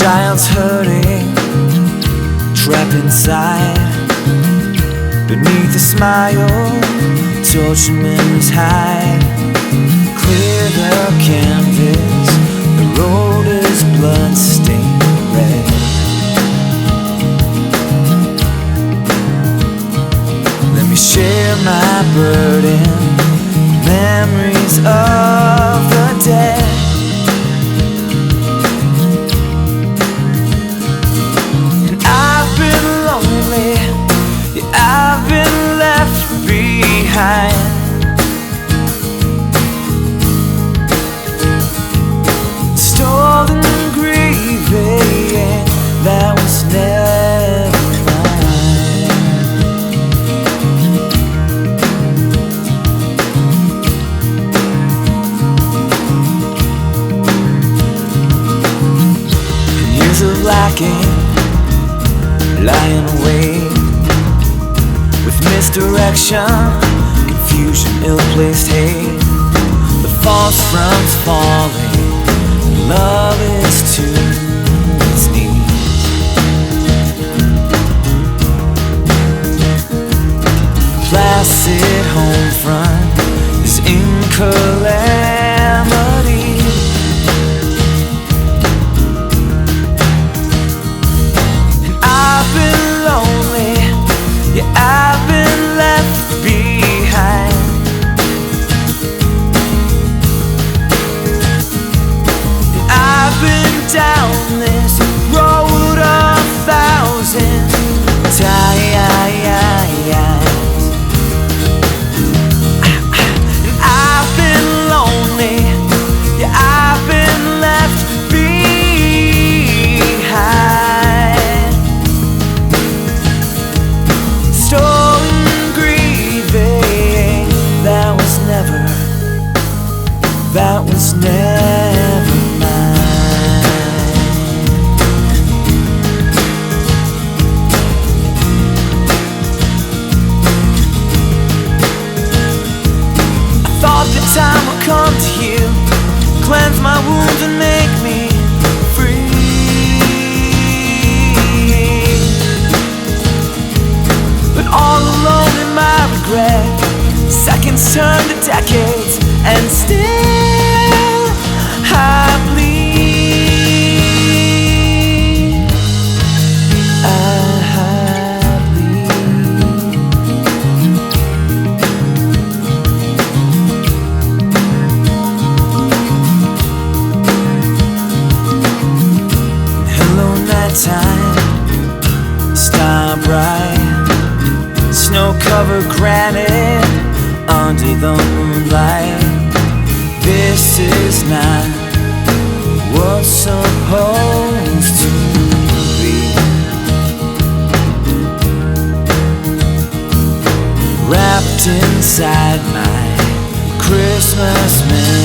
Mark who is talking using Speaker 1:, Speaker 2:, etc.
Speaker 1: child's hurting, trapped inside. Beneath a smile, tortured memories hide. Clear the canvas, the road is blood-stained red. Let me share my burden, memories of the dead. And I've been lonely, yeah, I've been left behind. Stolen and grieving, that was never mine. And years of lacking, lying awake, with misdirection, confusion, ill-placed hate. The false fronts falling, love is to its knees. Placid home front is in calamity. And I've been lonely, yeah, I've been left behind. I've been down this road 1,000 times. And I've been lonely, yeah, I've been left behind. Stolen grieving, that was never mine. I thought the time would come to heal, cleanse my wounds and make me free. But all alone in my regret, seconds turn to decades, and still I bleed. I bleed. Hello nighttime, star bright, snow-covered granite under the moonlight. This is not what's supposed to be. Wrapped inside my Christmas memory.